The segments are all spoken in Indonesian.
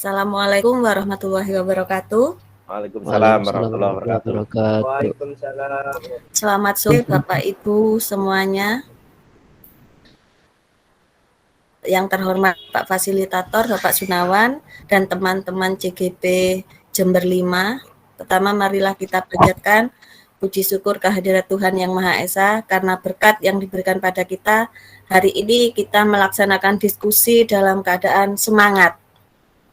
Assalamualaikum warahmatullahi wabarakatuh. Waalaikumsalam warahmatullahi wabarakatuh. Waalaikumsalam. Selamat sore Bapak Ibu semuanya. Yang terhormat Pak Fasilitator, Bapak Sunawan, dan teman-teman CGP Jember 5. Pertama, marilah kita panjatkan puji syukur kehadirat Tuhan Yang Maha Esa karena berkat yang diberikan pada kita. Hari ini kita melaksanakan diskusi dalam keadaan semangat.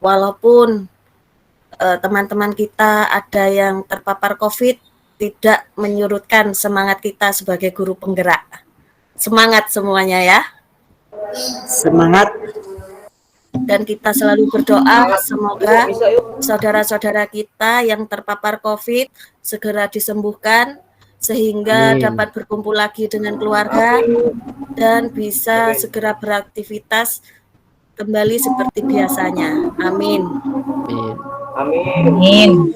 Walaupun teman-teman kita ada yang terpapar COVID, tidak menyurutkan semangat kita sebagai guru penggerak. Semangat semuanya ya. Semangat. Dan kita selalu berdoa semoga saudara-saudara kita yang terpapar COVID segera disembuhkan sehingga dapat berkumpul lagi dengan keluarga dan bisa segera beraktivitas kembali seperti biasanya. Amin. Amin.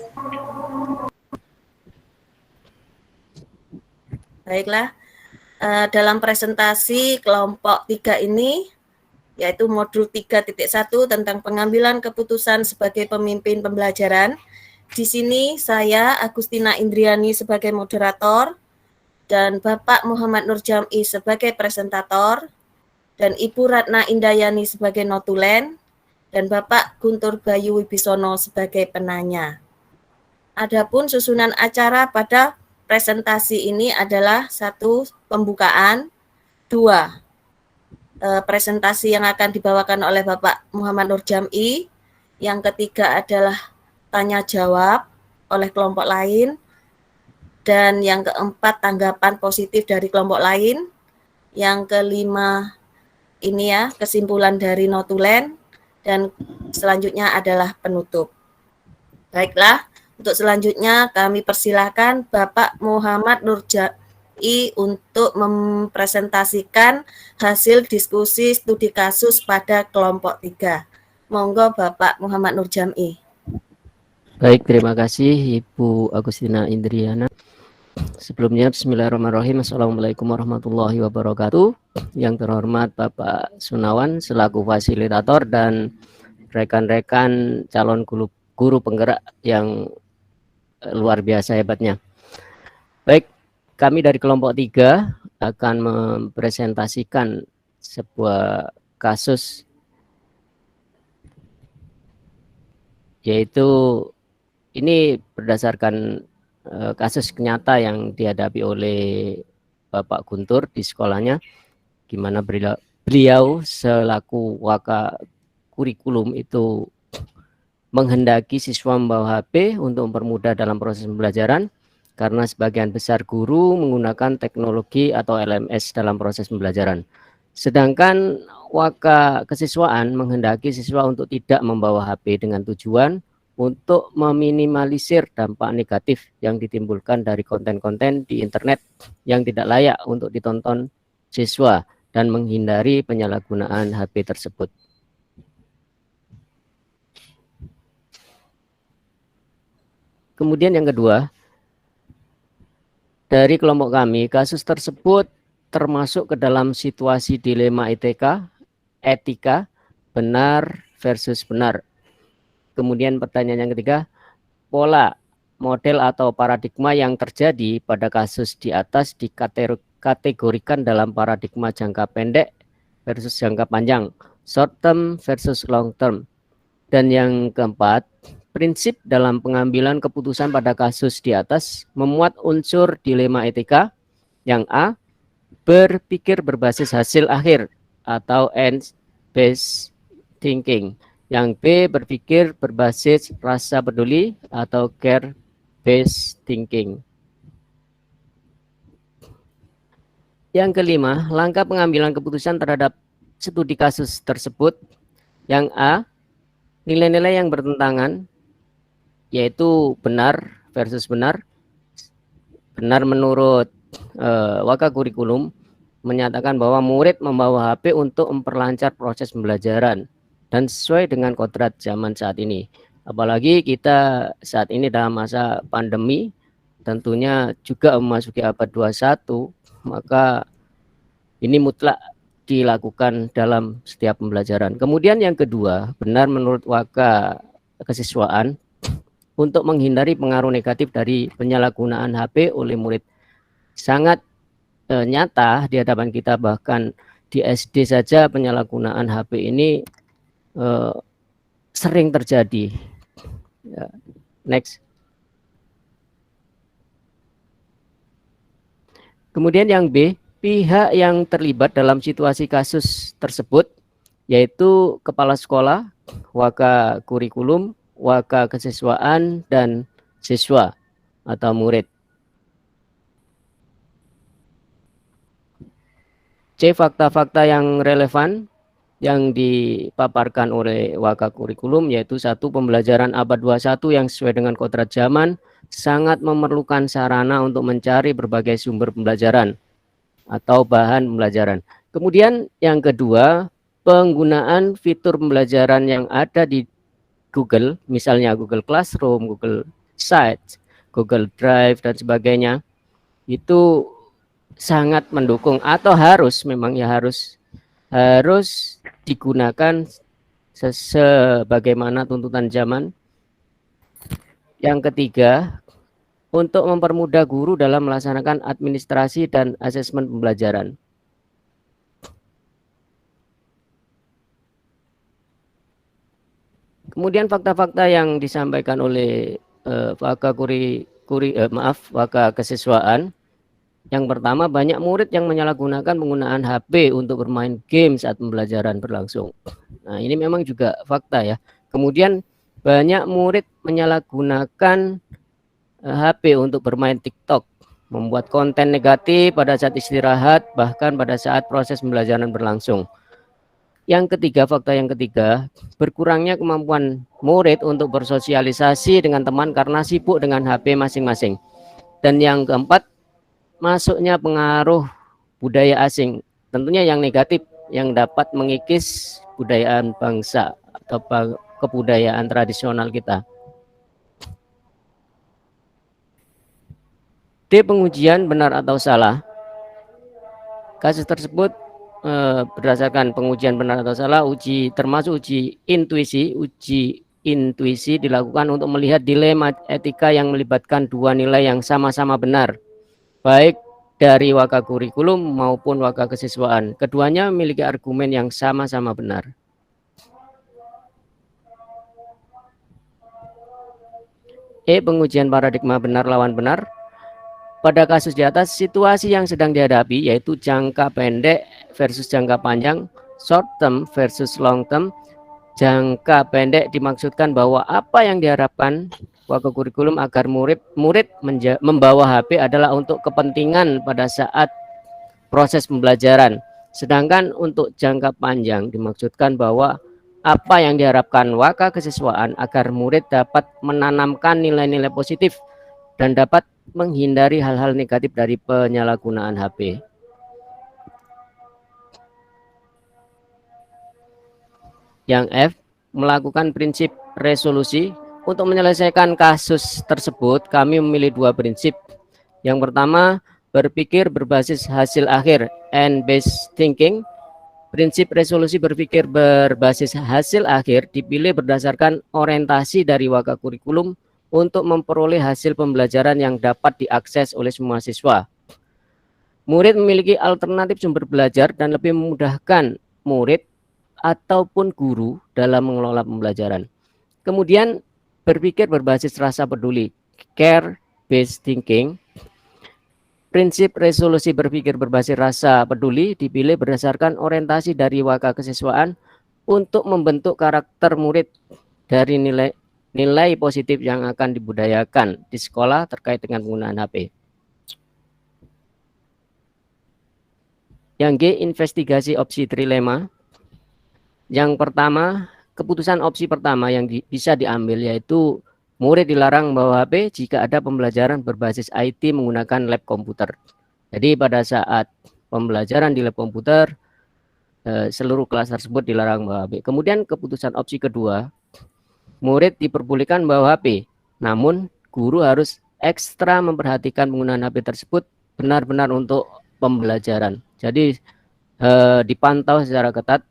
Baiklah, dalam presentasi kelompok 3 ini, yaitu modul 3.1 tentang pengambilan keputusan sebagai pemimpin pembelajaran. Di sini saya, Agustina Indriani sebagai moderator, dan Bapak Muhammad Nur Jam'i sebagai presentator, dan Ibu Ratna Indayani sebagai notulen, dan Bapak Guntur Bayu Wibisono sebagai penanya. Adapun susunan acara pada presentasi ini adalah 1. Pembukaan, 2. Presentasi yang akan dibawakan oleh Bapak Muhammad Nur Jam'i, yang ketiga adalah tanya jawab oleh kelompok lain, dan yang keempat tanggapan positif dari kelompok lain, yang kelima ini ya kesimpulan dari notulen, dan selanjutnya adalah penutup. Baiklah, untuk selanjutnya kami persilahkan Bapak Muhammad Nur Jam'i untuk mempresentasikan hasil diskusi studi kasus pada kelompok 3. Monggo Bapak Muhammad Nur Jam'i. Baik, terima kasih Ibu Agustina Indriana. Sebelumnya bismillahirrahmanirrahim. Assalamualaikum warahmatullahi wabarakatuh. Yang terhormat Bapak Sunawan selaku fasilitator dan rekan-rekan calon guru penggerak yang luar biasa hebatnya. Baik, kami dari kelompok 3 akan mempresentasikan sebuah kasus, yaitu ini berdasarkan kasus nyata yang dihadapi oleh Bapak Guntur di sekolahnya, gimana beliau selaku waka kurikulum itu menghendaki siswa membawa HP untuk mempermudah dalam proses pembelajaran, karena sebagian besar guru menggunakan teknologi atau LMS dalam proses pembelajaran. Sedangkan waka kesiswaan menghendaki siswa untuk tidak membawa HP dengan tujuan untuk meminimalisir dampak negatif yang ditimbulkan dari konten-konten di internet yang tidak layak untuk ditonton siswa dan menghindari penyalahgunaan HP tersebut. Kemudian yang kedua, dari kelompok kami, kasus tersebut termasuk ke dalam situasi dilema etika, benar versus benar. Kemudian pertanyaan yang ketiga, pola, model atau paradigma yang terjadi pada kasus di atas dikategorikan dalam paradigma jangka pendek versus jangka panjang, short term versus long term. Dan yang keempat, prinsip dalam pengambilan keputusan pada kasus di atas memuat unsur dilema etika. Yang A, berpikir berbasis hasil akhir atau end-based thinking. Yang B, berpikir berbasis rasa peduli atau care-based thinking. Yang kelima, langkah pengambilan keputusan terhadap studi kasus tersebut. Yang A, nilai-nilai yang bertentangan, yaitu benar versus benar. Benar menurut waka kurikulum menyatakan bahwa murid membawa HP untuk memperlancar proses pembelajaran dan sesuai dengan kodrat zaman saat ini. Apalagi kita saat ini dalam masa pandemi, tentunya juga memasuki abad 21, maka ini mutlak dilakukan dalam setiap pembelajaran. Kemudian yang kedua, benar menurut Waka Kesiswaan untuk menghindari pengaruh negatif dari penyalahgunaan HP oleh murid. Sangat nyata di hadapan kita, bahkan di SD saja penyalahgunaan HP ini sering terjadi. Ya. Next. Kemudian yang B, pihak yang terlibat dalam situasi kasus tersebut yaitu kepala sekolah, waka kurikulum, waka kesiswaan, dan siswa atau murid. C, fakta-fakta yang relevan yang dipaparkan oleh waka kurikulum yaitu satu, pembelajaran abad 21 yang sesuai dengan kodrat zaman sangat memerlukan sarana untuk mencari berbagai sumber pembelajaran atau bahan pembelajaran. Kemudian yang kedua, penggunaan fitur pembelajaran yang ada di Google, misalnya Google Classroom, Google Sites, Google Drive, dan sebagainya, itu sangat mendukung atau harus digunakan sebagaimana tuntutan zaman. Yang ketiga, untuk mempermudah guru dalam melaksanakan administrasi dan asesmen pembelajaran. Kemudian fakta-fakta yang disampaikan oleh waka kesiswaan. Yang pertama, banyak murid yang menyalahgunakan penggunaan HP untuk bermain game saat pembelajaran berlangsung. Nah, ini memang juga fakta ya. Kemudian banyak murid menyalahgunakan HP untuk bermain TikTok, membuat konten negatif pada saat istirahat, bahkan pada saat proses pembelajaran berlangsung. Yang ketiga, fakta yang ketiga, berkurangnya kemampuan murid untuk bersosialisasi dengan teman karena sibuk dengan HP masing-masing. Dan yang keempat, masuknya pengaruh budaya asing, tentunya yang negatif, yang dapat mengikis budayaan bangsa atau kebudayaan tradisional kita. D, pengujian benar atau salah. Kasus tersebut berdasarkan pengujian benar atau salah, termasuk uji intuisi dilakukan untuk melihat dilema etika yang melibatkan dua nilai yang sama-sama benar, baik dari waka kurikulum maupun waka kesiswaan. Keduanya memiliki argumen yang sama-sama benar. E, pengujian paradigma benar lawan benar. Pada kasus di atas, situasi yang sedang dihadapi yaitu jangka pendek versus jangka panjang, short term versus long term. Jangka pendek dimaksudkan bahwa apa yang diharapkan waka kurikulum agar murid membawa HP adalah untuk kepentingan pada saat proses pembelajaran. Sedangkan untuk jangka panjang dimaksudkan bahwa apa yang diharapkan waka kesiswaan agar murid dapat menanamkan nilai-nilai positif dan dapat menghindari hal-hal negatif dari penyalahgunaan HP. Yang F, melakukan prinsip resolusi. Untuk menyelesaikan kasus tersebut, kami memilih dua prinsip. Yang pertama, berpikir berbasis hasil akhir, end-based thinking. Prinsip resolusi berpikir berbasis hasil akhir dipilih berdasarkan orientasi dari waka kurikulum untuk memperoleh hasil pembelajaran yang dapat diakses oleh semua siswa. Murid memiliki alternatif sumber belajar dan lebih memudahkan murid ataupun guru dalam mengelola pembelajaran. Kemudian berpikir berbasis rasa peduli, care-based thinking. Prinsip resolusi berpikir berbasis rasa peduli dipilih berdasarkan orientasi dari waka kesiswaan untuk membentuk karakter murid dari nilai positif yang akan dibudayakan di sekolah terkait dengan penggunaan HP. Yang G, investigasi opsi trilema. Yang pertama, keputusan opsi pertama yang bisa diambil yaitu murid dilarang membawa HP jika ada pembelajaran berbasis IT menggunakan lab komputer. Jadi pada saat pembelajaran di lab komputer, seluruh kelas tersebut dilarang membawa HP. Kemudian keputusan opsi kedua, murid diperbolehkan membawa HP, namun guru harus ekstra memperhatikan penggunaan HP tersebut benar-benar untuk pembelajaran. Jadi dipantau secara ketat.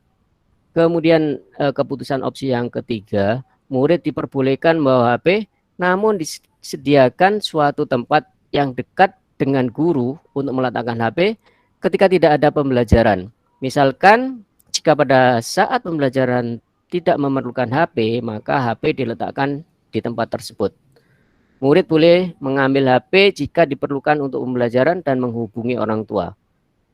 Kemudian keputusan opsi yang ketiga, murid diperbolehkan membawa HP, namun disediakan suatu tempat yang dekat dengan guru untuk meletakkan HP ketika tidak ada pembelajaran. Misalkan jika pada saat pembelajaran tidak memerlukan HP, maka HP diletakkan di tempat tersebut. Murid boleh mengambil HP jika diperlukan untuk pembelajaran dan menghubungi orang tua.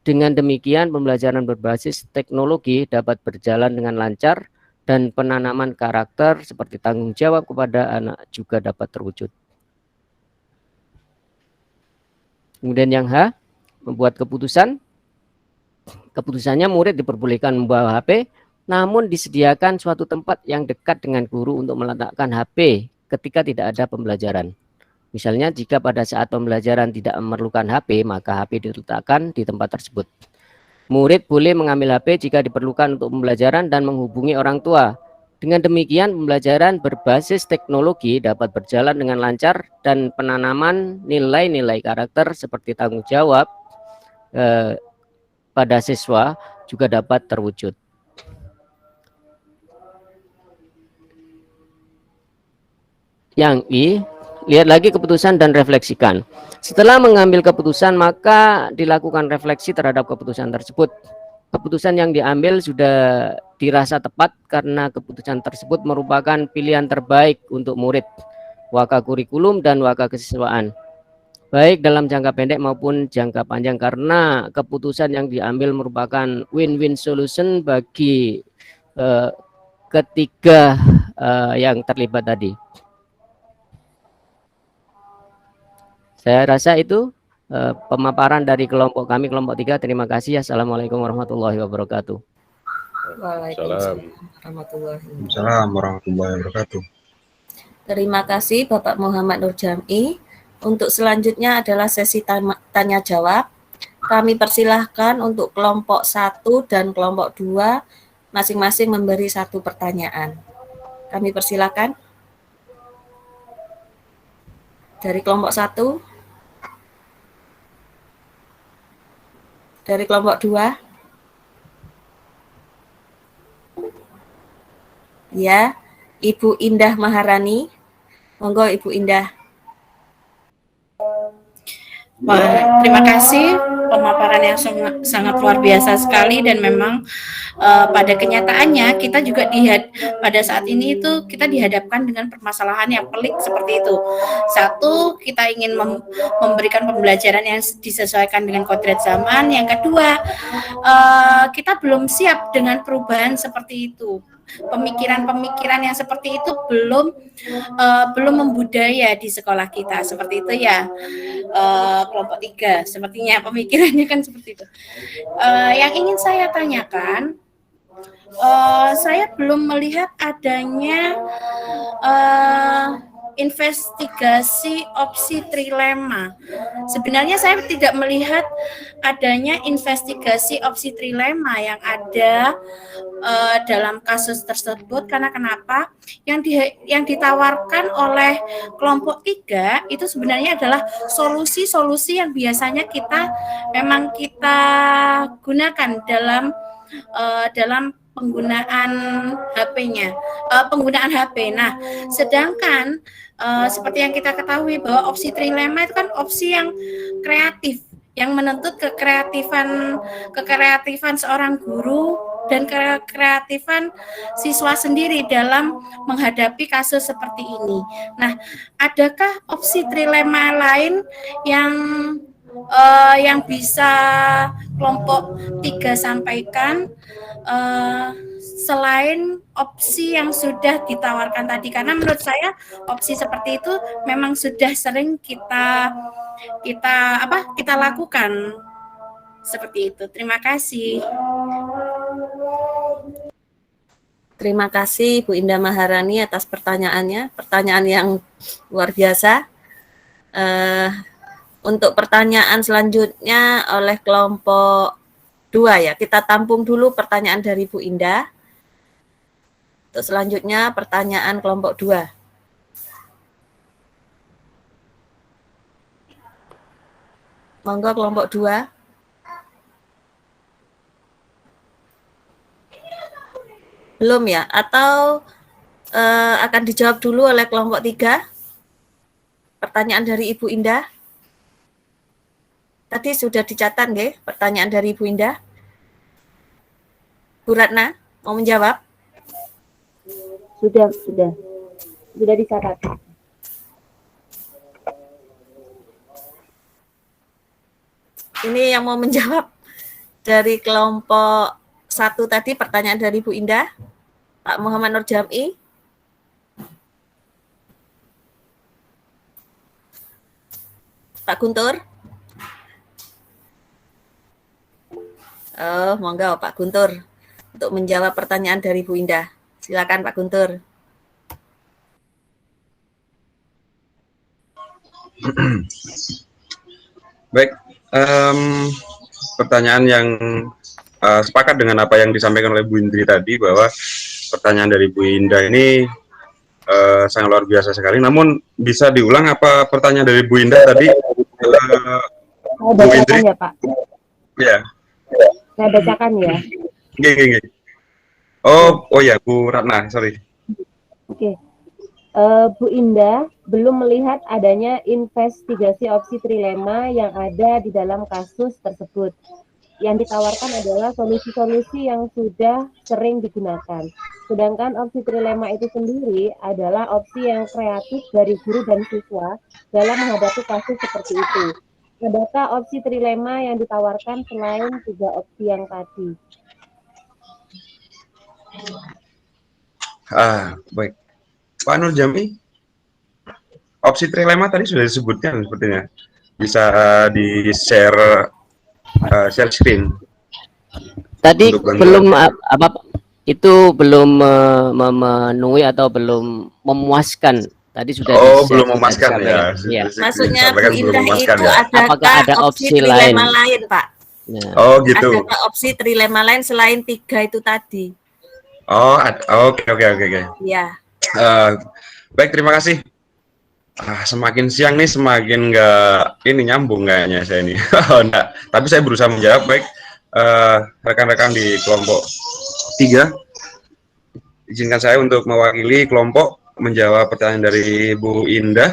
Dengan demikian, pembelajaran berbasis teknologi dapat berjalan dengan lancar dan penanaman karakter seperti tanggung jawab kepada anak juga dapat terwujud. Kemudian yang H, membuat keputusan. Keputusannya murid diperbolehkan membawa HP, namun disediakan suatu tempat yang dekat dengan guru untuk meletakkan HP ketika tidak ada pembelajaran. Misalnya jika pada saat pembelajaran tidak memerlukan HP, maka HP diletakkan di tempat tersebut. Murid boleh mengambil HP jika diperlukan untuk pembelajaran dan menghubungi orang tua. Dengan demikian, pembelajaran berbasis teknologi dapat berjalan dengan lancar dan penanaman nilai-nilai karakter seperti tanggung jawab pada siswa juga dapat terwujud. Yang I, lihat lagi keputusan dan refleksikan. Setelah mengambil keputusan, maka dilakukan refleksi terhadap keputusan tersebut. Keputusan yang diambil sudah dirasa tepat karena keputusan tersebut merupakan pilihan terbaik untuk murid, waka kurikulum dan waka kesiswaan, baik dalam jangka pendek maupun jangka panjang, karena keputusan yang diambil merupakan win-win solution bagi ketiga yang terlibat tadi. Saya rasa itu pemaparan dari kelompok kami, kelompok 3. Terima kasih. Assalamualaikum warahmatullahi wabarakatuh. Waalaikumsalam warahmatullahi wabarakatuh. Terima kasih Bapak Muhammad Nur Jam'i. Untuk selanjutnya adalah sesi tanya jawab. Kami persilahkan untuk kelompok 1 dan kelompok 2 masing-masing memberi 1 pertanyaan. Kami persilahkan. Dari kelompok 1. Dari kelompok 2. Ya, Ibu Indah Maharani. Monggo Ibu Indah. Terima kasih, pemaparan yang sangat luar biasa sekali, dan memang pada kenyataannya kita juga pada saat ini itu kita dihadapkan dengan permasalahan yang pelik seperti itu. Satu, kita ingin memberikan pembelajaran yang disesuaikan dengan kodrat zaman. Yang kedua, kita belum siap dengan perubahan seperti itu. Pemikiran-pemikiran yang seperti itu belum membudaya di sekolah kita, seperti itu ya. Kelompok 3 sepertinya pemikirannya kan seperti itu. Yang ingin saya tanyakan, saya belum melihat adanya investigasi opsi trilema. Sebenarnya saya tidak melihat adanya investigasi opsi trilema yang ada dalam kasus tersebut. Karena kenapa? Yang ditawarkan oleh kelompok 3 itu sebenarnya adalah solusi-solusi yang biasanya kita gunakan dalam penggunaan HP-nya, penggunaan HP. Nah, sedangkan seperti yang kita ketahui bahwa opsi trilema itu kan opsi yang kreatif, yang menuntut kekreatifan seorang guru dan kekreatifan siswa sendiri dalam menghadapi kasus seperti ini. Nah, adakah opsi trilema lain yang bisa kelompok 3 sampaikan selain opsi yang sudah ditawarkan tadi? Karena menurut saya opsi seperti itu memang sudah sering kita lakukan seperti itu. Terima kasih. Terima kasih Bu Indah Maharani atas pertanyaannya. Pertanyaan yang luar biasa. Untuk pertanyaan selanjutnya oleh kelompok 2 ya. Kita tampung dulu pertanyaan dari Bu Indah. Untuk selanjutnya pertanyaan kelompok 2. Monggo kelompok 2. Belum ya? Atau akan dijawab dulu oleh kelompok 3? Pertanyaan dari Ibu Indah. Tadi sudah dicatat nggih pertanyaan dari Ibu Indah. Bu Ratna mau menjawab? Sudah dicatat. Ini yang mau menjawab dari kelompok 1 tadi pertanyaan dari Bu Indah, Pak Muhammad Nur Jam'i. Pak Guntur. Oh, monggo Pak Guntur untuk menjawab pertanyaan dari Bu Indah. Silakan Pak Guntur. Baik, pertanyaan yang sepakat dengan apa yang disampaikan oleh Bu Indri tadi, bahwa pertanyaan dari Bu Indah ini sangat luar biasa sekali. Namun bisa diulang apa pertanyaan dari Bu Indah tadi? Saya bacakan ya Pak. Ya. Saya bacakan ya. Gini. Oh ya, Bu Ratna, sorry. Oke. Bu Indah belum melihat adanya investigasi opsi trilema yang ada di dalam kasus tersebut. Yang ditawarkan adalah solusi-solusi yang sudah sering digunakan. Sedangkan opsi trilema itu sendiri adalah opsi yang kreatif dari guru dan siswa dalam menghadapi kasus seperti itu. Adakah opsi trilema yang ditawarkan selain 3 opsi yang tadi? Baik. Pak Nur Jam'i, opsi trilema tadi sudah disebutkan sepertinya. Bisa di-share share screen. Tadi belum itu belum memenuhi atau belum memuaskan. Tadi sudah belum memuaskan ya. Maksudnya Bu Indah itu apakah ada opsi lain, Pak? Ya. Gitu. Adakah opsi trilema lain selain 3 itu tadi? Oke. Ya. Baik, terima kasih. Semakin siang nih semakin nggak nyambung kayaknya saya ini. Enggak. Tapi saya berusaha menjawab. Baik, rekan-rekan di kelompok 3, izinkan saya untuk mewakili kelompok menjawab pertanyaan dari Bu Indah.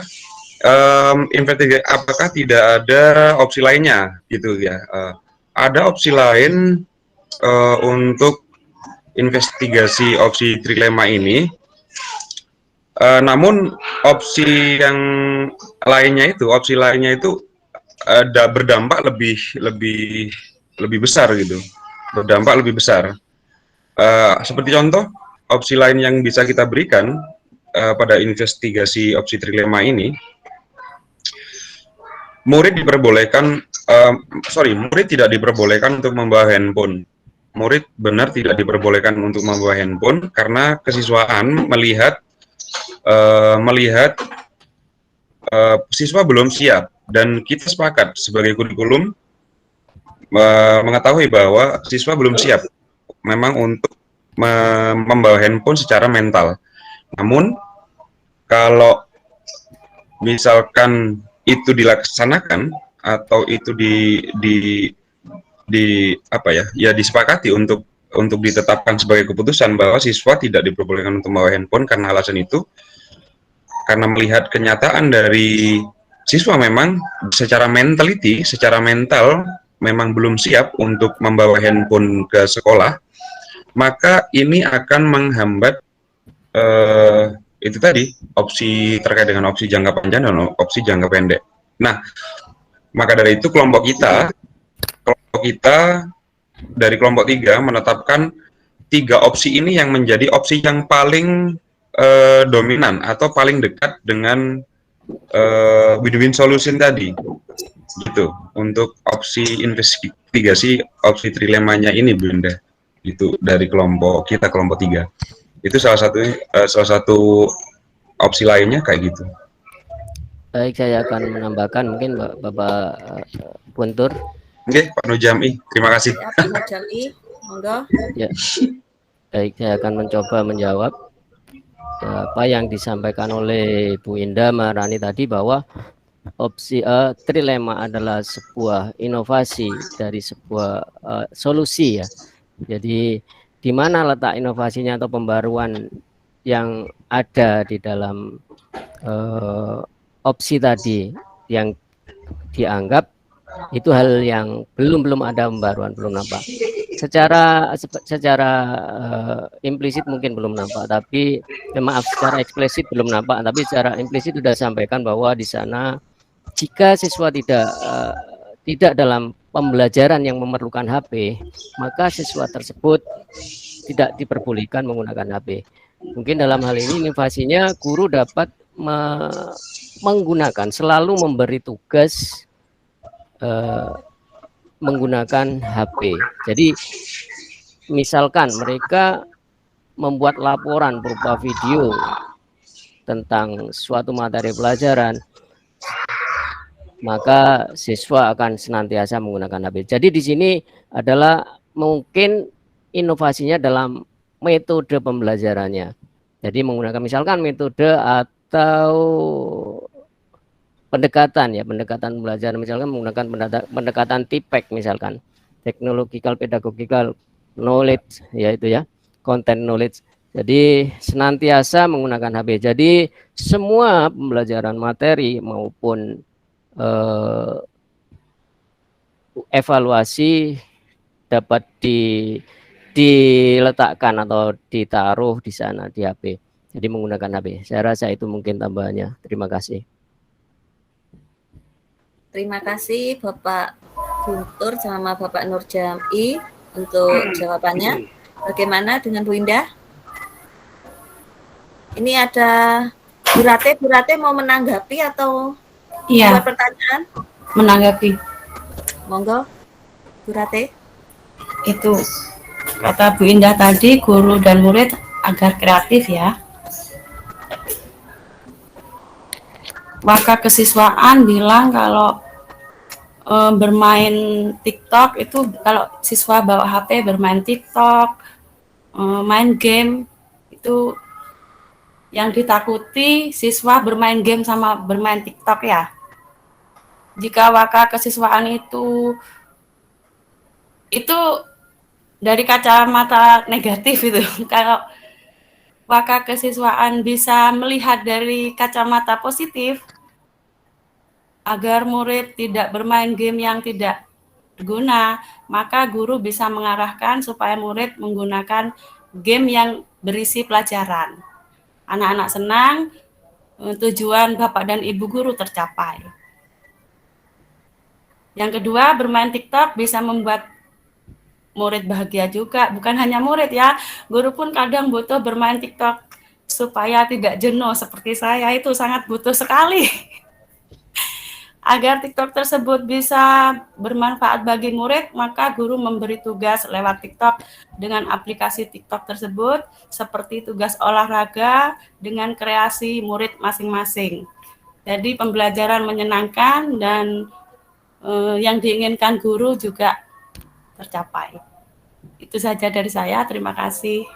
Apakah tidak ada opsi lainnya gitu ya? Ada opsi lain untuk investigasi opsi trilema ini. Namun opsi lainnya itu berdampak lebih besar gitu. Berdampak lebih besar. Seperti contoh, opsi lain yang bisa kita berikan pada investigasi opsi trilema ini, murid tidak diperbolehkan untuk membawa handphone. Murid benar tidak diperbolehkan untuk membawa handphone karena kesiswaan melihat siswa belum siap, dan kita sepakat sebagai kurikulum mengetahui bahwa siswa belum siap memang untuk membawa handphone secara mental. Namun kalau misalkan itu dilaksanakan atau itu disepakati untuk ditetapkan sebagai keputusan bahwa siswa tidak diperbolehkan untuk membawa handphone karena alasan itu, karena melihat kenyataan dari siswa memang secara mental memang belum siap untuk membawa handphone ke sekolah, maka ini akan menghambat itu tadi, opsi terkait dengan opsi jangka panjang dan opsi jangka pendek. Nah, maka dari itu kelompok kita dari kelompok 3 menetapkan 3 opsi ini yang menjadi opsi yang paling dominan atau paling dekat dengan win-win solution tadi, gitu, untuk opsi investigasi opsi trilemanya ini, Bu Indah. Itu dari kelompok 3. Itu salah satu opsi lainnya kayak gitu. Baik, saya akan menambahkan mungkin Bapak Guntur. Oke, Pak Nur Jam'i, terima kasih. Ya, Pak Nur Jam'i, monggo. Ya. Baik, saya akan mencoba menjawab apa yang disampaikan oleh Bu Indah Maharani tadi, bahwa opsi trilema adalah sebuah inovasi dari sebuah solusi ya. Jadi di mana letak inovasinya atau pembaruan yang ada di dalam opsi tadi yang dianggap itu hal yang belum ada pembaruan, belum nampak. Secara implisit mungkin belum nampak, tapi maaf, secara eksplisit belum nampak, tapi secara implisit sudah sampaikan bahwa di sana jika siswa tidak dalam pembelajaran yang memerlukan HP, maka siswa tersebut tidak diperbolehkan menggunakan HP. Mungkin dalam hal ini inovasinya guru dapat menggunakan, selalu memberi tugas menggunakan HP. Jadi misalkan mereka membuat laporan berupa video tentang suatu materi pelajaran, maka siswa akan senantiasa menggunakan HP. Jadi di sini adalah mungkin inovasinya dalam metode pembelajarannya. Jadi menggunakan misalkan metode atau pendekatan pembelajaran, misalkan menggunakan pendekatan TPEK, misalkan technological pedagogical knowledge, yaitu ya content knowledge. Jadi senantiasa menggunakan HP. Jadi semua pembelajaran materi maupun evaluasi dapat diletakkan atau ditaruh di sana di HP. Jadi menggunakan HP. Saya rasa itu mungkin tambahannya. Terima kasih. Terima kasih Bapak Guntur sama Bapak Nur Jam'i untuk jawabannya. Bagaimana dengan Bu Indah? Ini ada Bu Rate mau menanggapi atau buat pertanyaan? Menanggapi. Monggo, Bu Rate. Itu kata Bu Indah tadi, guru dan murid agar kreatif ya. Waka Kesiswaan bilang kalau bermain TikTok itu, kalau siswa bawa HP bermain TikTok, main game, itu yang ditakuti siswa bermain game sama bermain TikTok ya. Jika waka kesiswaan itu dari kacamata negatif itu. Kalau waka kesiswaan bisa melihat dari kacamata positif, agar murid tidak bermain game yang tidak berguna, maka guru bisa mengarahkan supaya murid menggunakan game yang berisi pelajaran. Anak-anak senang, tujuan Bapak dan Ibu guru tercapai. Yang kedua, bermain TikTok bisa membuat murid bahagia juga. Bukan hanya murid ya, guru pun kadang butuh bermain TikTok supaya tidak jenuh. Seperti saya itu sangat butuh sekali. Agar TikTok tersebut bisa bermanfaat bagi murid, maka guru memberi tugas lewat TikTok dengan aplikasi TikTok tersebut, seperti tugas olahraga dengan kreasi murid masing-masing. Jadi pembelajaran menyenangkan dan yang diinginkan guru juga tercapai. Itu saja dari saya, terima kasih.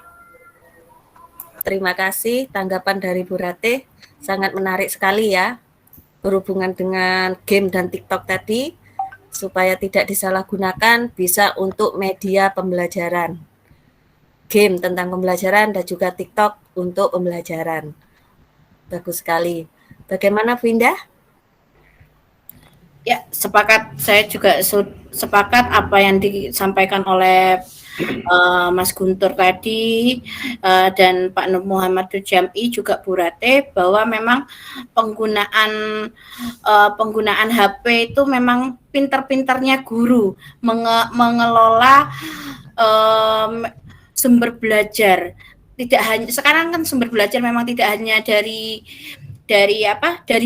Terima kasih, tanggapan dari Bu Rate sangat menarik sekali ya, berhubungan dengan game dan TikTok tadi, supaya tidak disalahgunakan, bisa untuk media pembelajaran. Game tentang pembelajaran dan juga TikTok untuk pembelajaran. Bagus sekali. Bagaimana Bu Indah? Ya, sepakat. Saya juga sepakat apa yang disampaikan oleh Mas Guntur tadi dan Pak Nur Muhammad Jam'i, juga Bu Rate, bahwa memang penggunaan HP itu memang pintar-pintarnya guru mengelola sumber belajar. Tidak hanya sekarang kan sumber belajar memang tidak hanya dari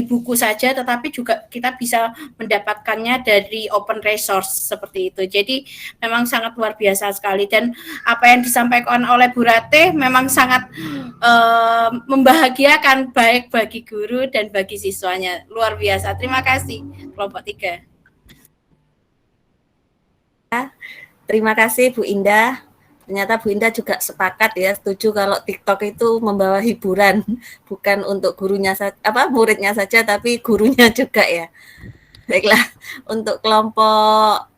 buku saja, tetapi juga kita bisa mendapatkannya dari open resource seperti itu. Jadi memang sangat luar biasa sekali, dan apa yang disampaikan oleh Bu Rate memang sangat membahagiakan, baik bagi guru dan bagi siswanya. Luar biasa. Terima kasih kelompok 3. Terima kasih Bu Indah. Ternyata Bu Indah juga sepakat ya, setuju kalau TikTok itu membawa hiburan, bukan untuk muridnya saja, tapi gurunya juga ya. Baiklah, untuk kelompok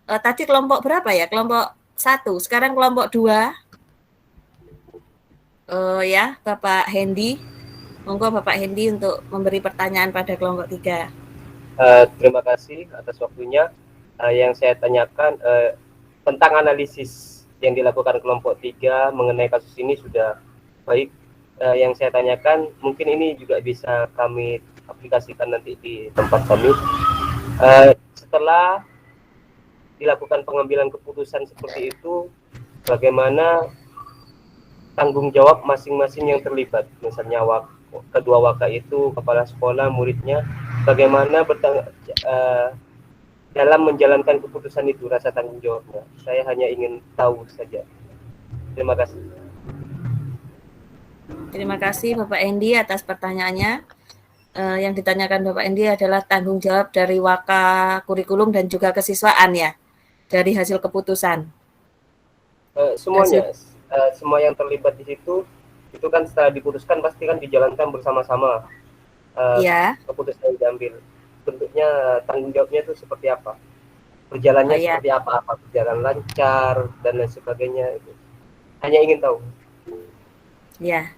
tadi kelompok berapa ya? Kelompok 1, sekarang kelompok 2. Ya, Bapak Hendy. Monggo Bapak Hendy untuk memberi pertanyaan pada kelompok 3. Terima kasih atas waktunya. Yang saya tanyakan tentang analisis yang dilakukan kelompok 3 mengenai kasus ini sudah baik. Yang saya tanyakan mungkin ini juga bisa kami aplikasikan nanti di tempat kami. Setelah dilakukan pengambilan keputusan seperti itu, bagaimana tanggung jawab masing-masing yang terlibat, misalnya kedua waka itu, kepala sekolah, muridnya, bagaimana dalam menjalankan keputusan itu, rasa tanggung jawabnya. Saya hanya ingin tahu saja. Terima kasih. Terima kasih Bapak Hendy atas pertanyaannya. Yang ditanyakan Bapak Hendy adalah tanggung jawab dari waka kurikulum dan juga kesiswaan ya, dari hasil keputusan. Semuanya, semua yang terlibat di situ, itu kan setelah diputuskan pasti kan dijalankan bersama-sama. Ya. Keputusan yang diambil, bentuknya tanggung jawabnya itu seperti apa? Berjalannya seperti apa? Apa berjalan lancar dan lain sebagainya itu. Hanya ingin tahu. Ya.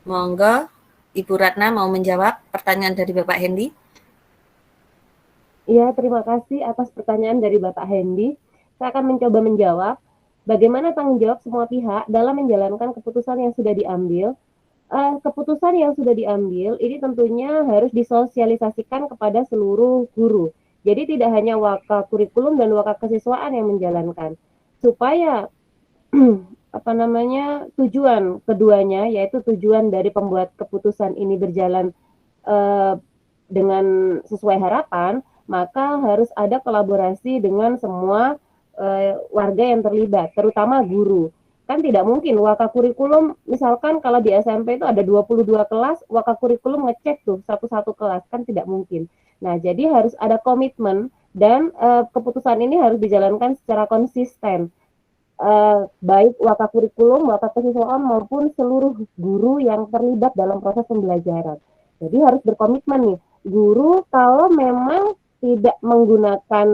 Monggo Ibu Ratna mau menjawab pertanyaan dari Bapak Hendy. Iya, terima kasih atas pertanyaan dari Bapak Hendy. Saya akan mencoba menjawab bagaimana tanggung jawab semua pihak dalam menjalankan keputusan yang sudah diambil. Keputusan yang sudah diambil ini tentunya harus disosialisasikan kepada seluruh guru. Jadi tidak hanya waka kurikulum dan waka kesiswaan yang menjalankan, supaya tujuan keduanya, yaitu tujuan dari pembuat keputusan ini berjalan dengan sesuai harapan, maka harus ada kolaborasi dengan semua warga yang terlibat, terutama guru. Kan tidak mungkin waka kurikulum, misalkan kalau di SMP itu ada 22 kelas, waka kurikulum ngecek tuh satu-satu kelas, kan tidak mungkin. Nah, jadi harus ada komitmen dan keputusan ini harus dijalankan secara konsisten. Baik waka kurikulum, waka kesiswaan maupun seluruh guru yang terlibat dalam proses pembelajaran. Jadi harus berkomitmen nih, guru kalau memang tidak menggunakan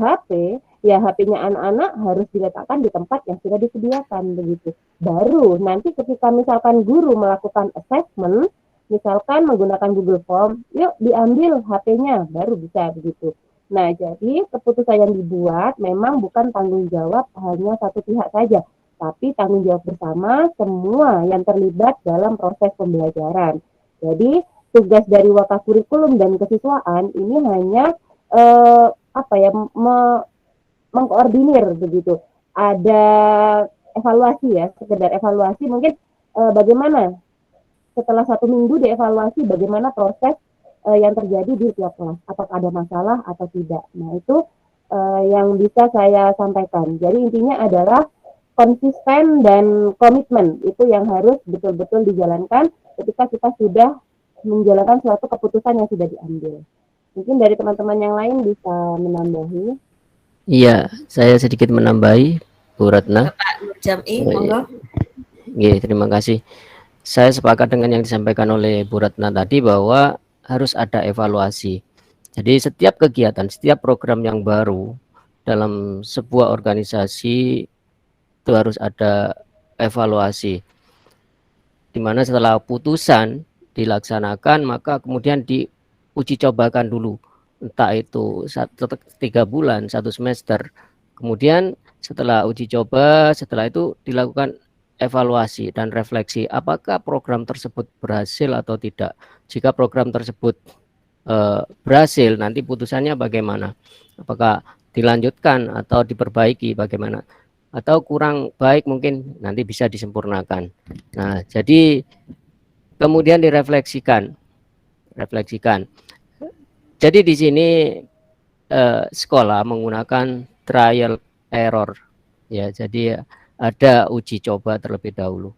HP, ya HP-nya anak-anak harus diletakkan di tempat yang sudah disediakan begitu. Baru nanti ketika misalkan guru melakukan assessment, misalkan menggunakan Google Form, yuk diambil HP-nya, baru bisa begitu. Nah, jadi keputusan yang dibuat memang bukan tanggung jawab hanya satu pihak saja, tapi tanggung jawab bersama semua yang terlibat dalam proses pembelajaran. Jadi tugas dari waka kurikulum dan kesiswaan ini hanya mengkoordinir begitu. Ada evaluasi ya, sekedar evaluasi mungkin bagaimana setelah 1 minggu dievaluasi bagaimana proses yang terjadi di tiap kelas, apakah ada masalah atau tidak. Nah, itu yang bisa saya sampaikan. Jadi intinya adalah konsisten dan komitmen itu yang harus betul-betul dijalankan ketika kita sudah menjalankan suatu keputusan yang sudah diambil. Mungkin dari teman-teman yang lain bisa menambahi. Iya, saya sedikit menambahi, Bu Ratna. Bapak Nur Jam'i, monggo. Iya, terima kasih. Saya sepakat dengan yang disampaikan oleh Bu Ratna tadi bahwa harus ada evaluasi. Jadi setiap kegiatan, setiap program yang baru dalam sebuah organisasi itu harus ada evaluasi. Di mana setelah putusan dilaksanakan, maka kemudian diuji cobakan dulu. Entah itu 3 bulan, 1 semester. Kemudian setelah uji coba, setelah itu dilakukan evaluasi dan refleksi apakah program tersebut berhasil atau tidak. Jika program tersebut berhasil, nanti putusannya bagaimana, apakah dilanjutkan atau diperbaiki bagaimana, atau kurang baik mungkin nanti bisa disempurnakan. Nah, jadi kemudian direfleksikan. Jadi di sini sekolah menggunakan trial error ya, jadi ada uji coba terlebih dahulu.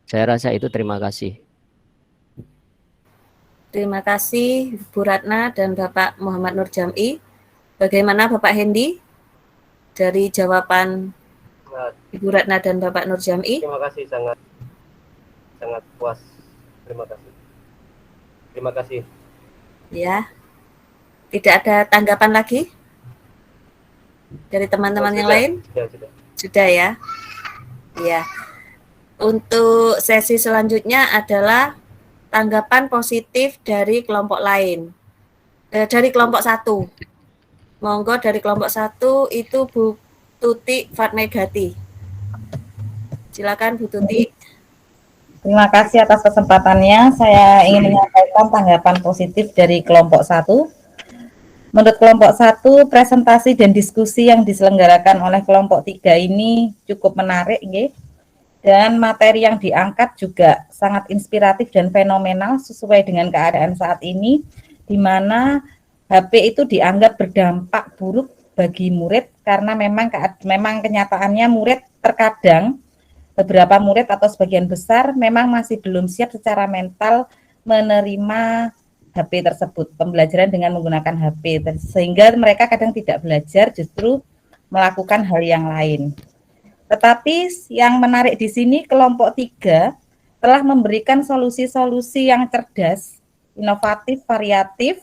Saya rasa itu. Terima kasih. Terima kasih Bu Ratna dan Bapak Muhammad Nur Jam'i. Bagaimana Bapak Hendy dari jawaban Ibu Ratna dan Bapak Nur Jam'i? Terima kasih, sangat puas. Terima kasih. Ya. Tidak ada tanggapan lagi dari teman-teman yang lain? Sudah. Sudah ya. Ya. Untuk sesi selanjutnya adalah tanggapan positif dari kelompok lain. Dari kelompok 1. Monggo dari kelompok 1 itu Bu Tuti Fatmegati. Silakan Bu Tuti. Terima kasih atas kesempatannya. Saya ingin menyampaikan tanggapan positif dari kelompok 1. Menurut kelompok 1, presentasi dan diskusi yang diselenggarakan oleh kelompok 3 ini cukup menarik, nggih. Dan materi yang diangkat juga sangat inspiratif dan fenomenal sesuai dengan keadaan saat ini, di mana HP itu dianggap berdampak buruk bagi murid karena memang kenyataannya murid terkadang beberapa murid atau sebagian besar memang masih belum siap secara mental menerima HP tersebut, pembelajaran dengan menggunakan HP, sehingga mereka kadang tidak belajar, justru melakukan hal yang lain. Tetapi yang menarik di sini kelompok 3 telah memberikan solusi-solusi yang cerdas, inovatif, variatif,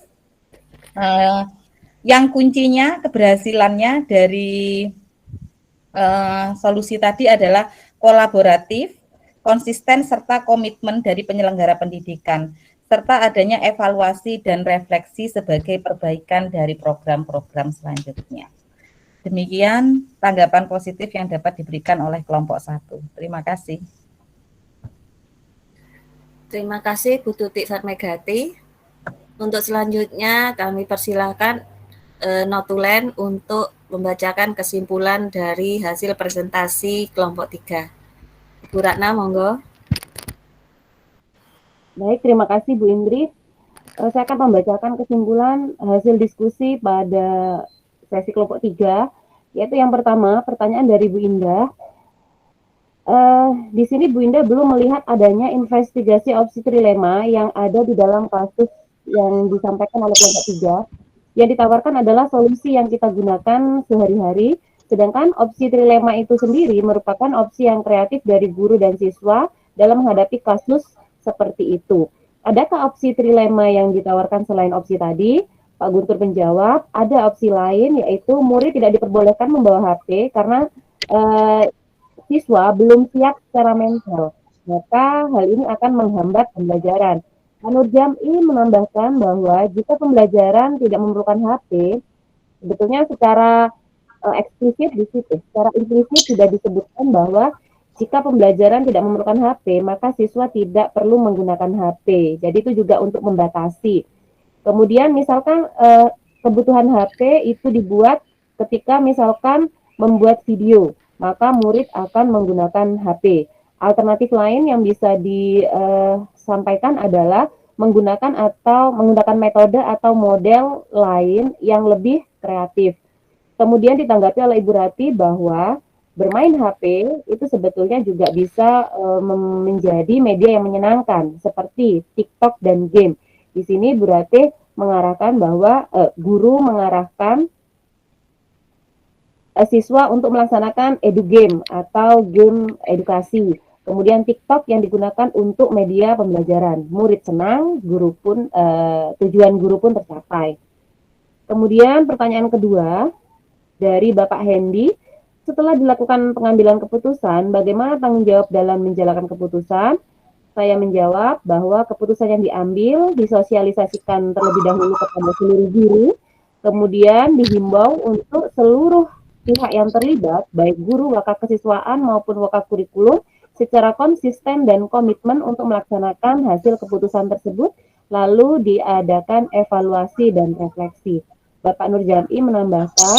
yang kuncinya keberhasilannya dari solusi tadi adalah kolaboratif, konsisten, serta komitmen dari penyelenggara pendidikan, serta adanya evaluasi dan refleksi sebagai perbaikan dari program-program selanjutnya. Demikian tanggapan positif yang dapat diberikan oleh kelompok 1. Terima kasih. Terima kasih Bu Tuti Fatmegati. Untuk selanjutnya kami persilahkan notulen untuk membacakan kesimpulan dari hasil presentasi kelompok 3. Bu Ratna, monggo. Baik, terima kasih Bu Indri. Saya akan membacakan kesimpulan hasil diskusi pada sesi kelompok 3, yaitu yang pertama, pertanyaan dari Bu Indah. Di sini Bu Indah belum melihat adanya investigasi opsi trilema yang ada di dalam kasus yang disampaikan oleh kelompok 3. Yang ditawarkan adalah solusi yang kita gunakan sehari-hari, sedangkan opsi trilema itu sendiri merupakan opsi yang kreatif dari guru dan siswa dalam menghadapi kasus seperti itu. Adakah opsi trilema yang ditawarkan selain opsi tadi? Pak Guntur menjawab, ada opsi lain, yaitu murid tidak diperbolehkan membawa HP karena siswa belum siap secara mental. Maka hal ini akan menghambat pembelajaran. Pak Nur Jam'i menambahkan bahwa jika pembelajaran tidak memerlukan HP, sebetulnya secara eksplisit di situ, secara implisit sudah disebutkan bahwa jika pembelajaran tidak memerlukan HP, maka siswa tidak perlu menggunakan HP. Jadi itu juga untuk membatasi. Kemudian misalkan kebutuhan HP itu dibuat ketika misalkan membuat video, maka murid akan menggunakan HP. Alternatif lain yang bisa disampaikan adalah menggunakan metode atau model lain yang lebih kreatif. Kemudian ditanggapi oleh Ibu Rati bahwa bermain HP itu sebetulnya juga bisa menjadi media yang menyenangkan seperti TikTok dan game. Di sini Bu Rati mengarahkan bahwa guru mengarahkan siswa untuk melaksanakan edu game atau game edukasi. Kemudian TikTok yang digunakan untuk media pembelajaran. Murid senang, guru pun tujuan guru pun tercapai. Kemudian pertanyaan kedua dari Bapak Hendy, setelah dilakukan pengambilan keputusan, bagaimana tanggung jawab dalam menjalankan keputusan? Saya menjawab bahwa keputusan yang diambil disosialisasikan terlebih dahulu kepada seluruh guru, kemudian dihimbau untuk seluruh pihak yang terlibat, baik guru, wakak kesiswaan maupun wakak kurikulum, secara konsisten dan komitmen untuk melaksanakan hasil keputusan tersebut, lalu diadakan evaluasi dan refleksi. Bapak Nur Jam'i menambahkan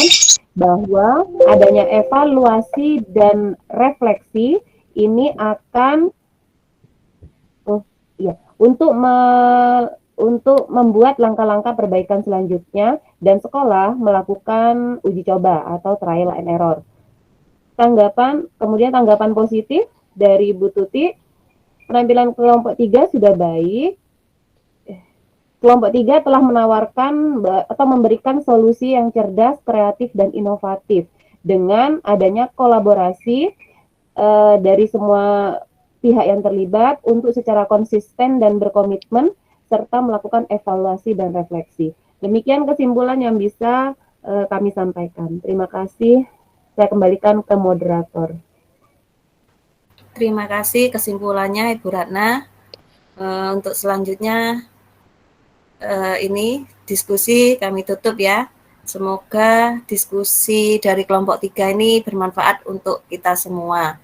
bahwa adanya evaluasi dan refleksi ini akan untuk membuat langkah-langkah perbaikan selanjutnya dan sekolah melakukan uji coba atau trial and error. Kemudian tanggapan positif dari Bu Tuti, penampilan kelompok 3 sudah baik. Kelompok 3 telah menawarkan atau memberikan solusi yang cerdas, kreatif, dan inovatif dengan adanya kolaborasi dari semua pihak yang terlibat untuk secara konsisten dan berkomitmen serta melakukan evaluasi dan refleksi. Demikian kesimpulan yang bisa kami sampaikan. Terima kasih. Saya kembalikan ke moderator. terima kasih kesimpulannya Ibu Ratna. Untuk selanjutnya ini diskusi kami tutup ya. Semoga diskusi dari kelompok 3 ini bermanfaat untuk kita semua.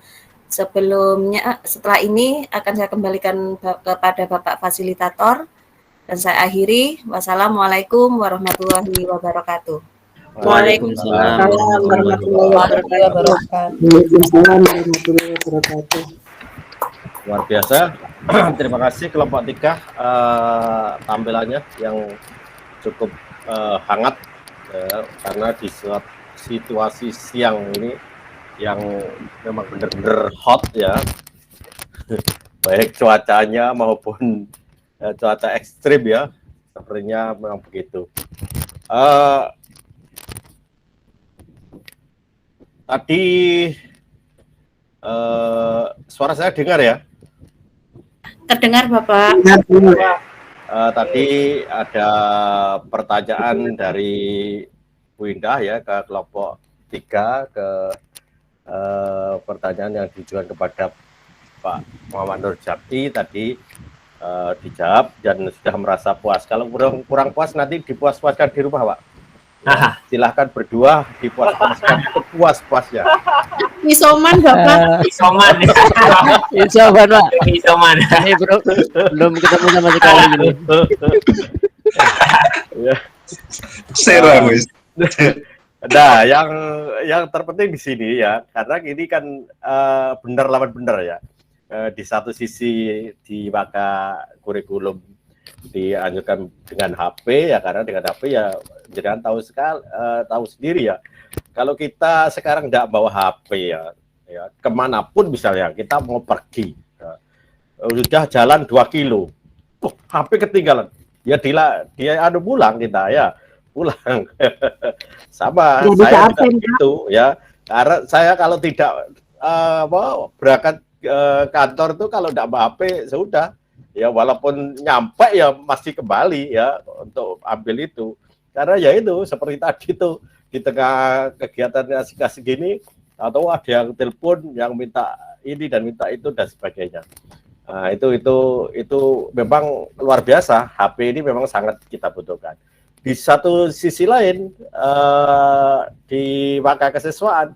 Setelah ini akan saya kembalikan kepada Bapak Fasilitator dan saya akhiri. Wassalamualaikum warahmatullahi wabarakatuh. Waalaikumsalam warahmatullahi wabarakatuh. Luar biasa. Terima kasih kelompok 3 tampilannya yang cukup hangat karena di situasi siang ini yang memang benar-benar hot ya, baik cuacanya maupun cuaca ekstrim ya, sepertinya memang begitu. Tadi suara saya dengar ya? Terdengar Bapak. Tadi ada pertanyaan dari Bu Indah ya ke kelompok 3 ke pertanyaan yang ditujukan kepada Pak Muhammad Nur Jakti tadi dijawab dan sudah merasa puas. Kalau kurang puas nanti dipuas-puaskan di rumah, Pak. Ya, silahkan berdua dipuas-puaskan sepuas-puasnya. Isoman Bapak. Isoman Pak. Isoman. Ini belum ketemu sama sekali ini. Ya. Serang wis. Nah, yang terpenting di sini ya, karena ini kan benar lawan benar ya. Di satu sisi di maka kurikulum dianjurkan dengan HP ya, karena dengan HP ya jangan tahu sendiri ya. Kalau kita sekarang tidak bawa HP ya kemanapun misalnya kita mau pergi, sudah jalan 2 kilo, HP ketinggalan, ya dia pulang kita ya. Pulang sama ya, saya juga itu ya, karena saya kalau tidak berangkat kantor tuh kalau tidak bawa HP sudah ya, walaupun nyampe ya masih kembali ya untuk ambil itu, karena ya itu seperti tadi tuh di tengah kegiatan asik-asik gini atau ada yang telepon yang minta ini dan minta itu dan sebagainya. Nah, itu memang luar biasa, HP ini memang sangat kita butuhkan. Di satu sisi lain di maka kesiswaan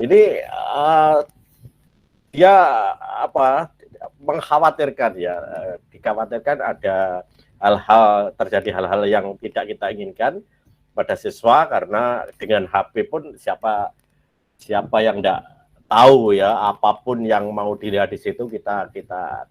ini dia mengkhawatirkan ya, dikhawatirkan ada terjadi hal-hal yang tidak kita inginkan pada siswa, karena dengan HP pun siapa yang tidak tahu ya, apapun yang mau dilihat di situ kita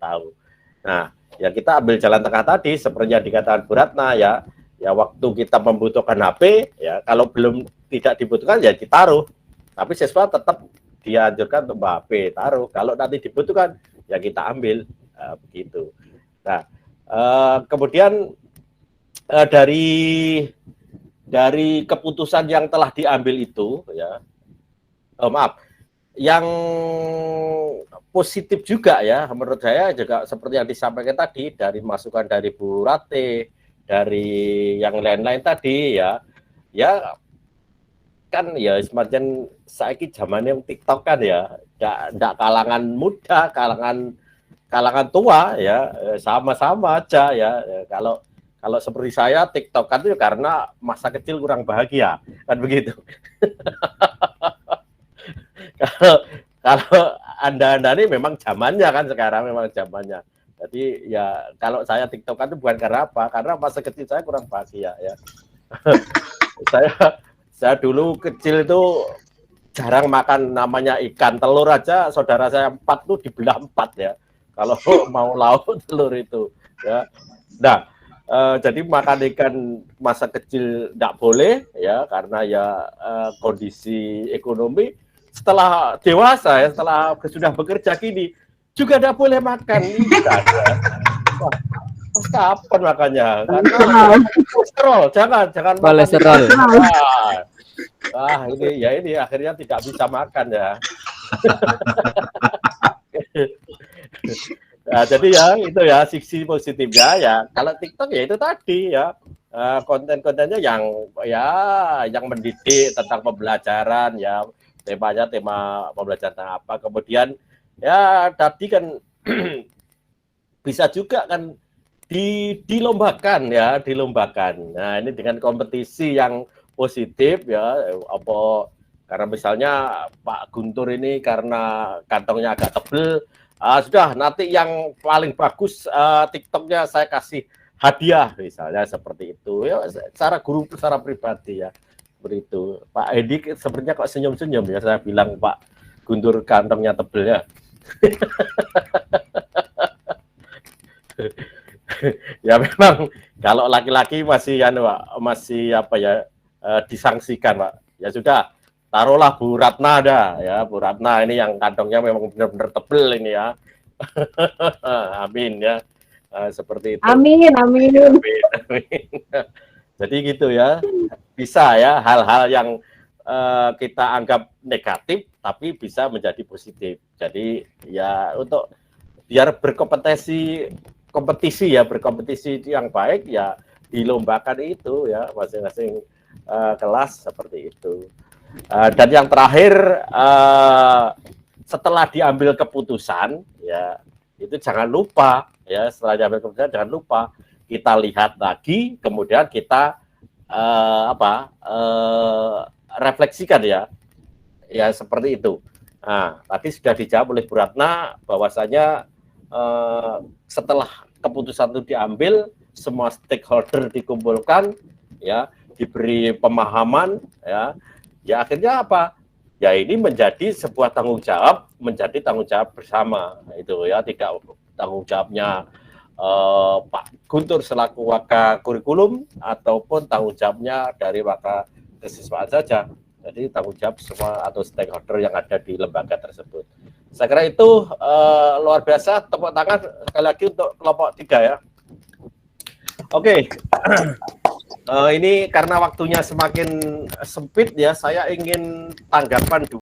tahu. Nah, ya kita ambil jalan tengah tadi seperti yang dikatakan Bu Ratna ya waktu kita membutuhkan HP ya, kalau belum tidak dibutuhkan ya ditaruh, tapi siswa tetap dianjurkan untuk bawa HP, taruh, kalau nanti dibutuhkan ya kita ambil, begitu. Nah, kemudian dari keputusan yang telah diambil itu ya, yang positif juga ya menurut saya juga seperti yang disampaikan tadi dari masukan dari Bu Rate, dari yang lain-lain tadi ya kan ya semacam saiki zamannya TikTok kan ya, enggak kalangan muda, kalangan tua ya, sama-sama aja ya. Kalau seperti saya TikTok kan itu karena masa kecil kurang bahagia kan begitu. kalau anda ini memang zamannya kan sekarang, memang zamannya. Jadi ya kalau saya TikTok itu bukan karena apa, karena masa kecil saya kurang bahagia ya. saya dulu kecil itu jarang makan namanya ikan, telur aja saudara saya 4 tuh dibelah 4 ya. Kalau mau lauk telur itu ya. Nah, jadi makan ikan masa kecil tidak boleh ya, karena ya kondisi ekonomi. Setelah dewasa ya, setelah sudah bekerja gini juga tidak boleh makan ikan ya. Wah, kapan makannya? Karena kolesterol, jangan kolesterol. Ini akhirnya tidak bisa makan ya. Nah, jadi ya itu ya sisi positifnya ya. Kalau TikTok ya itu tadi ya, konten-kontennya yang mendidik tentang pembelajaran ya, tema pembelajaran tentang apa, kemudian Ya tadi kan bisa juga kan dilombakan ya, dilombakan. Nah, ini dengan kompetisi yang positif ya, apa karena misalnya Pak Guntur ini karena kantongnya agak tebel, sudah nanti yang paling bagus TikToknya saya kasih hadiah misalnya seperti itu ya, secara guru secara pribadi ya, seperti itu. Pak Edi sepertinya kok senyum-senyum ya, saya bilang Pak Guntur kantongnya tebel ya. Ya memang kalau laki-laki masih masih apa ya, disangsikan Pak. Ya sudah, taruhlah Bu Ratna ada ya, Bu Ratna ini yang kantongnya memang benar-benar tebel ini ya. Amin ya. Seperti itu. Amin, amin. Amin, amin. Jadi gitu ya. Bisa ya hal-hal yang kita anggap negatif tapi bisa menjadi positif. Jadi ya untuk biar berkompetisi yang baik ya, dilombakan itu ya masing-masing kelas seperti itu. Dan yang terakhir, setelah diambil keputusan ya, itu jangan lupa ya, setelah diambil keputusan jangan lupa kita lihat lagi, kemudian kita refleksikan ya seperti itu. Nah, tadi sudah dijawab oleh Bu Ratna bahwasanya setelah keputusan itu diambil, semua stakeholder dikumpulkan ya, diberi pemahaman ya akhirnya apa? Ya ini menjadi sebuah tanggung jawab, menjadi tanggung jawab bersama itu ya, tidak tanggung jawabnya Pak Guntur selaku Waka Kurikulum ataupun tanggung jawabnya dari Waka Kesiswaan saja. Jadi tanggung jawab semua atau stakeholder yang ada di lembaga tersebut. Saya kira itu luar biasa. Tepuk tangan sekali lagi untuk kelompok 3 ya. Oke. Ini karena waktunya semakin sempit ya, saya ingin tanggapan